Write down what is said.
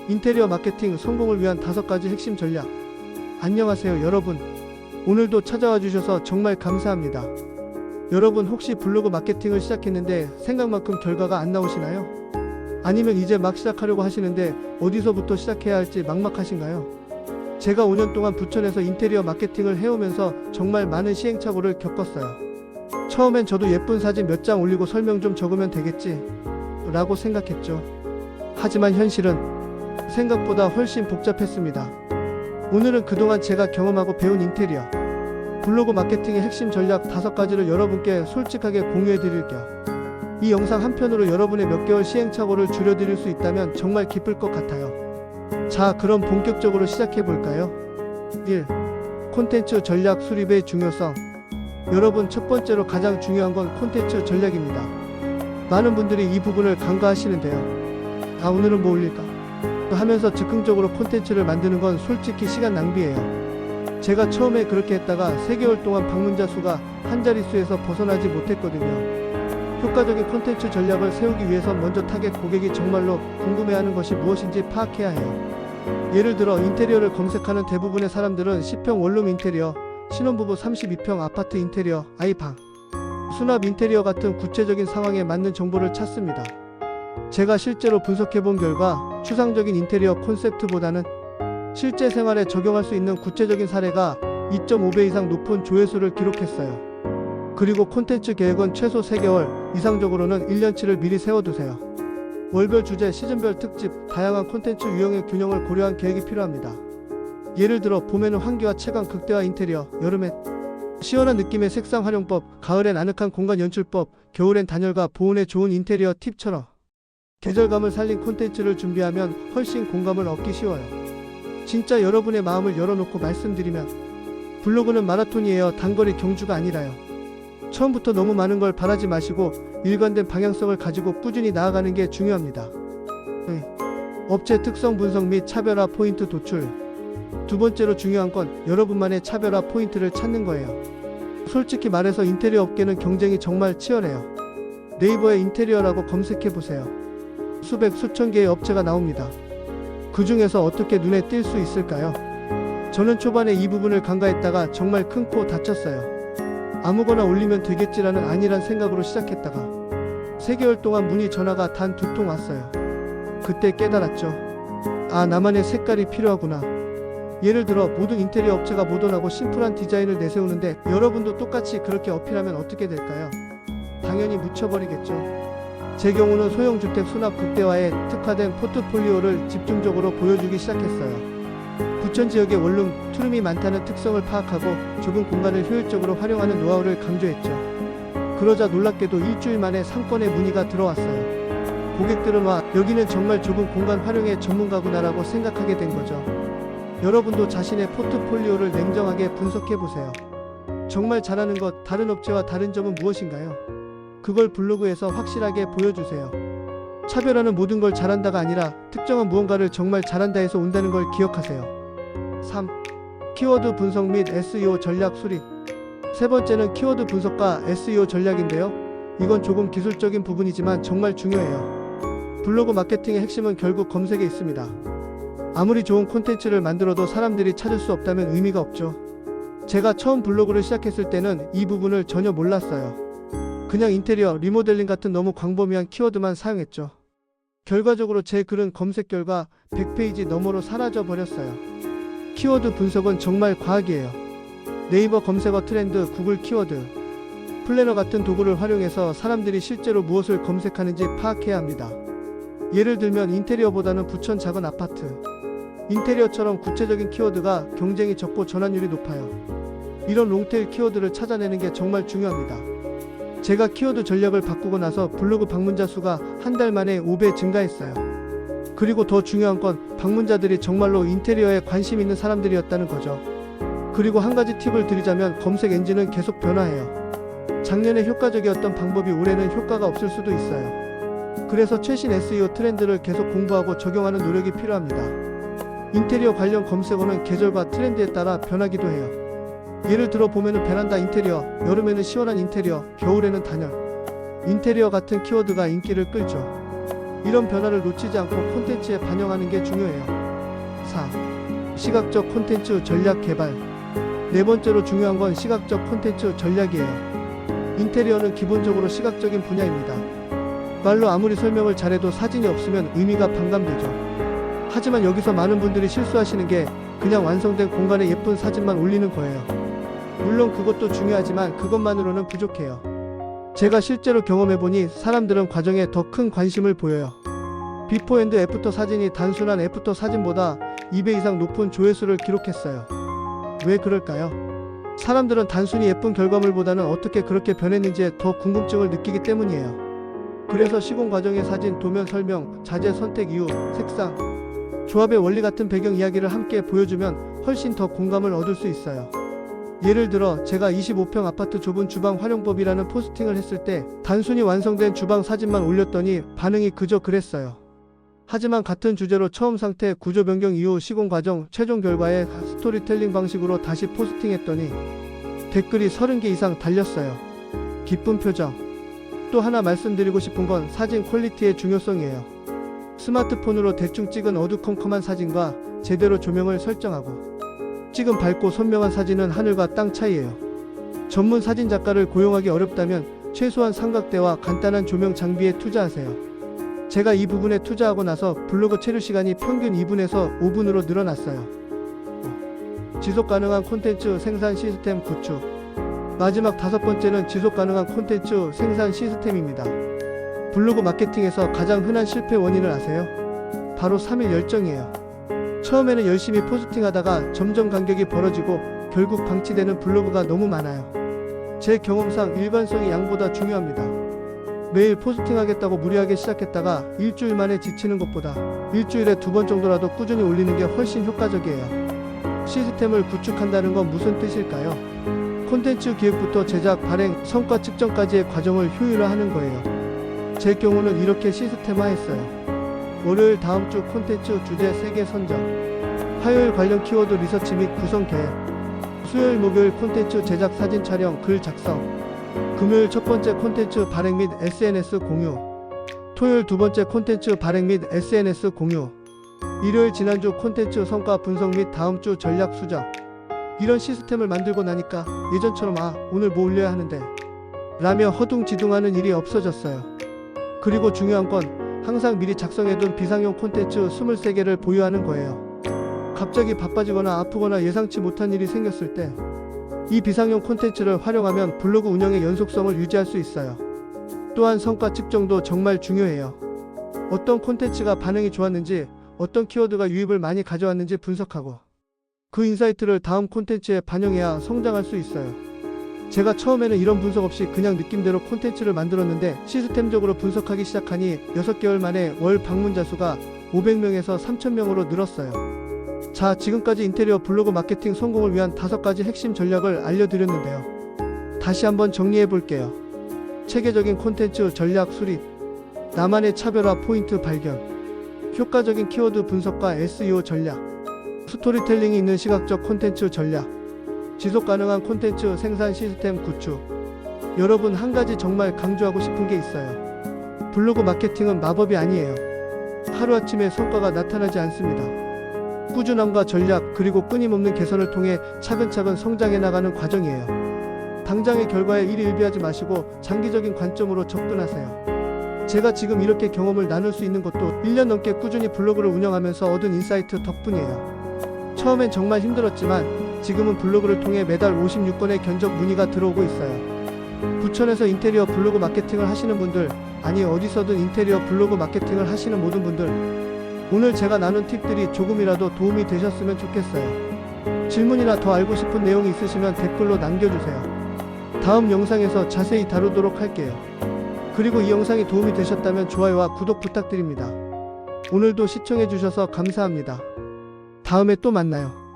인테리어 마케팅 성공을 위한 5가지 핵심 전략. 안녕하세요 여러분. 오늘도 찾아와 주셔서 정말 감사합니다. 여러분 혹시 블로그 마케팅을 시작했는데 생각만큼 결과가 안 나오시나요? 아니면 이제 막 시작하려고 하시는데 어디서부터 시작해야 할지 막막하신가요? 제가 5년 동안 부천에서 인테리어 마케팅을 해오면서 정말 많은 시행착오를 겪었어요. 처음엔 저도 예쁜 사진 몇 장 올리고 설명 좀 적으면 되겠지 라고 생각했죠. 하지만 현실은 생각보다 훨씬 복잡했습니다. 오늘은 그동안 제가 경험하고 배운 인테리어 블로그 마케팅의 핵심 전략 5가지를 여러분께 솔직하게 공유해 드릴 겸 이 영상 한편으로 여러분의 몇 개월 시행착오를 줄여드릴 수 있다면 정말 기쁠 것 같아요. 자, 그럼 본격적으로 시작해 볼까요? 1. 콘텐츠 전략 수립의 중요성. 여러분, 첫 번째로 가장 중요한 건 콘텐츠 전략입니다. 많은 분들이 이 부분을 간과하시는데요. 오늘은 뭐 올릴까? 하면서 즉흥적으로 콘텐츠를 만드는 건 솔직히 시간 낭비예요. 제가 처음에 그렇게 했다가 3개월 동안 방문자 수가 한 자릿수에서 벗어나지 못했거든요. 효과적인 콘텐츠 전략을 세우기 위해서 먼저 타겟 고객이 정말로 궁금해하는 것이 무엇인지 파악해야 해요. 예를 들어 인테리어를 검색하는 대부분의 사람들은 10평 원룸 인테리어, 신혼부부 32평 아파트 인테리어, 아이방, 수납 인테리어 같은 구체적인 상황에 맞는 정보를 찾습니다. 제가 실제로 분석해본 결과 추상적인 인테리어 콘셉트보다는 실제 생활에 적용할 수 있는 구체적인 사례가 2.5배 이상 높은 조회수를 기록했어요. 그리고 콘텐츠 계획은 최소 3개월, 이상적으로는 1년치를 미리 세워두세요. 월별 주제, 시즌별 특집, 다양한 콘텐츠 유형의 균형을 고려한 계획이 필요합니다. 예를 들어 봄에는 환기와 채광 극대화 인테리어, 여름엔 시원한 느낌의 색상 활용법, 가을엔 아늑한 공간 연출법, 겨울엔 단열과 보온에 좋은 인테리어 팁처럼 계절감을 살린 콘텐츠를 준비하면 훨씬 공감을 얻기 쉬워요. 진짜 여러분의 마음을 열어놓고 말씀드리면 블로그는 마라톤이에요. 단거리 경주가 아니라요. 처음부터 너무 많은 걸 바라지 마시고 일관된 방향성을 가지고 꾸준히 나아가는 게 중요합니다. 업체 특성 분석 및 차별화 포인트 도출. 두 번째로 중요한 건 여러분만의 차별화 포인트를 찾는 거예요. 솔직히 말해서 인테리어 업계는 경쟁이 정말 치열해요. 네이버에 인테리어라고 검색해보세요. 수백 수천 개의 업체가 나옵니다. 그 중에서 어떻게 눈에 띌 수 있을까요? 저는 초반에 이 부분을 간과했다가 정말 큰 코 다쳤어요. 아무거나 올리면 되겠지라는 안일한 생각으로 시작했다가 3개월 동안 문의 전화가 단 2통 왔어요. 그때 깨달았죠. 나만의 색깔이 필요하구나. 예를 들어 모든 인테리어 업체가 모던하고 심플한 디자인을 내세우는데 여러분도 똑같이 그렇게 어필하면 어떻게 될까요? 당연히 묻혀버리겠죠. 제 경우는 소형주택 수납 극대화에 특화된 포트폴리오를 집중적으로 보여주기 시작했어요. 부천 지역의 원룸, 투룸이 많다는 특성을 파악하고 좁은 공간을 효율적으로 활용하는 노하우를 강조했죠. 그러자 놀랍게도 일주일 만에 상권의 문의가 들어왔어요. 고객들은 여기는 정말 좁은 공간 활용의 전문가구나라고 생각하게 된 거죠. 여러분도 자신의 포트폴리오를 냉정하게 분석해보세요. 정말 잘하는 것, 다른 업체와 다른 점은 무엇인가요? 그걸 블로그에서 확실하게 보여주세요. 차별화는 모든 걸 잘한다가 아니라 특정한 무언가를 정말 잘한다 해서 온다는 걸 기억하세요. 3. 키워드 분석 및 SEO 전략 수립. 세 번째는 키워드 분석과 SEO 전략인데요. 이건 조금 기술적인 부분이지만 정말 중요해요. 블로그 마케팅의 핵심은 결국 검색에 있습니다. 아무리 좋은 콘텐츠를 만들어도 사람들이 찾을 수 없다면 의미가 없죠. 제가 처음 블로그를 시작했을 때는 이 부분을 전혀 몰랐어요. 그냥 인테리어, 리모델링 같은 너무 광범위한 키워드만 사용했죠. 결과적으로 제 글은 검색 결과 100페이지 너머로 사라져 버렸어요. 키워드 분석은 정말 과학이에요. 네이버 검색어 트렌드, 구글 키워드, 플래너 같은 도구를 활용해서 사람들이 실제로 무엇을 검색하는지 파악해야 합니다. 예를 들면 인테리어보다는 부천 작은 아파트, 인테리어처럼 구체적인 키워드가 경쟁이 적고 전환율이 높아요. 이런 롱테일 키워드를 찾아내는 게 정말 중요합니다. 제가 키워드 전략을 바꾸고 나서 블로그 방문자 수가 한 달 만에 5배 증가했어요. 그리고 더 중요한 건 방문자들이 정말로 인테리어에 관심 있는 사람들이었다는 거죠. 그리고 한 가지 팁을 드리자면 검색 엔진은 계속 변화해요. 작년에 효과적이었던 방법이 올해는 효과가 없을 수도 있어요. 그래서 최신 SEO 트렌드를 계속 공부하고 적용하는 노력이 필요합니다. 인테리어 관련 검색어는 계절과 트렌드에 따라 변하기도 해요. 예를 들어 봄에는 베란다 인테리어, 여름에는 시원한 인테리어, 겨울에는 단열, 인테리어 같은 키워드가 인기를 끌죠. 이런 변화를 놓치지 않고 콘텐츠에 반영하는 게 중요해요. 4. 시각적 콘텐츠 전략 개발. 네 번째로 중요한 건 시각적 콘텐츠 전략이에요. 인테리어는 기본적으로 시각적인 분야입니다. 말로 아무리 설명을 잘해도 사진이 없으면 의미가 반감되죠. 하지만 여기서 많은 분들이 실수하시는 게 그냥 완성된 공간에 예쁜 사진만 올리는 거예요. 물론 그것도 중요하지만 그것만으로는 부족해요. 제가 실제로 경험해보니 사람들은 과정에 더 큰 관심을 보여요. 비포 앤드 애프터 사진이 단순한 애프터 사진보다 2배 이상 높은 조회수를 기록했어요. 왜 그럴까요? 사람들은 단순히 예쁜 결과물보다는 어떻게 그렇게 변했는지에 더 궁금증을 느끼기 때문이에요. 그래서 시공 과정의 사진, 도면 설명, 자재 선택 이유, 색상, 조합의 원리 같은 배경 이야기를 함께 보여주면 훨씬 더 공감을 얻을 수 있어요. 예를 들어 제가 25평 아파트 좁은 주방 활용법이라는 포스팅을 했을 때 단순히 완성된 주방 사진만 올렸더니 반응이 그저 그랬어요. 하지만 같은 주제로 처음 상태, 구조 변경 이후 시공 과정, 최종 결과에 스토리텔링 방식으로 다시 포스팅했더니 댓글이 30개 이상 달렸어요. 기쁜 표정. 또 하나 말씀드리고 싶은 건 사진 퀄리티의 중요성이에요. 스마트폰으로 대충 찍은 어두컴컴한 사진과 제대로 조명을 설정하고 찍은 밝고 선명한 사진은 하늘과 땅 차이예요. 전문 사진 작가를 고용하기 어렵다면 최소한 삼각대와 간단한 조명 장비에 투자하세요. 제가 이 부분에 투자하고 나서 블로그 체류 시간이 평균 2분에서 5분으로 늘어났어요. 지속 가능한 콘텐츠 생산 시스템 구축. 마지막 5번째는 지속 가능한 콘텐츠 생산 시스템입니다. 블로그 마케팅에서 가장 흔한 실패 원인을 아세요? 바로 3일 열정이에요. 처음에는 열심히 포스팅하다가 점점 간격이 벌어지고 결국 방치되는 블로그가 너무 많아요. 제 경험상 일관성이 양보다 중요합니다. 매일 포스팅하겠다고 무리하게 시작했다가 일주일 만에 지치는 것보다 일주일에 2번 정도라도 꾸준히 올리는 게 훨씬 효과적이에요. 시스템을 구축한다는 건 무슨 뜻일까요? 콘텐츠 기획부터 제작, 발행, 성과 측정까지의 과정을 효율화하는 거예요. 제 경우는 이렇게 시스템화했어요. 월요일 다음주 콘텐츠 주제 3개 선정, 화요일 관련 키워드 리서치 및 구성 계획, 수요일 목요일 콘텐츠 제작 사진 촬영 글 작성, 금요일 첫 번째 콘텐츠 발행 및 SNS 공유, 토요일 두 번째 콘텐츠 발행 및 SNS 공유, 일요일 지난주 콘텐츠 성과 분석 및 다음주 전략 수정. 이런 시스템을 만들고 나니까 예전처럼 오늘 뭐 올려야 하는데 라며 허둥지둥하는 일이 없어졌어요. 그리고 중요한 건 항상 미리 작성해둔 비상용 콘텐츠 23개를 보유하는 거예요. 갑자기 바빠지거나 아프거나 예상치 못한 일이 생겼을 때 이 비상용 콘텐츠를 활용하면 블로그 운영의 연속성을 유지할 수 있어요. 또한 성과 측정도 정말 중요해요. 어떤 콘텐츠가 반응이 좋았는지, 어떤 키워드가 유입을 많이 가져왔는지 분석하고 그 인사이트를 다음 콘텐츠에 반영해야 성장할 수 있어요. 제가 처음에는 이런 분석 없이 그냥 느낌대로 콘텐츠를 만들었는데 시스템적으로 분석하기 시작하니 6개월 만에 월 방문자 수가 500명에서 3000명으로 늘었어요. 자, 지금까지 인테리어 블로그 마케팅 성공을 위한 5가지 핵심 전략을 알려드렸는데요. 다시 한번 정리해 볼게요. 체계적인 콘텐츠 전략 수립, 나만의 차별화 포인트 발견, 효과적인 키워드 분석과 SEO 전략, 스토리텔링이 있는 시각적 콘텐츠 전략, 지속 가능한 콘텐츠 생산 시스템 구축. 여러분, 한 가지 정말 강조하고 싶은 게 있어요. 블로그 마케팅은 마법이 아니에요. 하루아침에 성과가 나타나지 않습니다. 꾸준함과 전략, 그리고 끊임없는 개선을 통해 차근차근 성장해 나가는 과정이에요. 당장의 결과에 일희일비하지 마시고 장기적인 관점으로 접근하세요. 제가 지금 이렇게 경험을 나눌 수 있는 것도 1년 넘게 꾸준히 블로그를 운영하면서 얻은 인사이트 덕분이에요. 처음엔 정말 힘들었지만 지금은 블로그를 통해 매달 56건의 견적 문의가 들어오고 있어요. 부천에서 인테리어 블로그 마케팅을 하시는 분들, 아니 어디서든 인테리어 블로그 마케팅을 하시는 모든 분들, 오늘 제가 나눈 팁들이 조금이라도 도움이 되셨으면 좋겠어요. 질문이나 더 알고 싶은 내용이 있으시면 댓글로 남겨주세요. 다음 영상에서 자세히 다루도록 할게요. 그리고 이 영상이 도움이 되셨다면 좋아요와 구독 부탁드립니다. 오늘도 시청해주셔서 감사합니다. 다음에 또 만나요.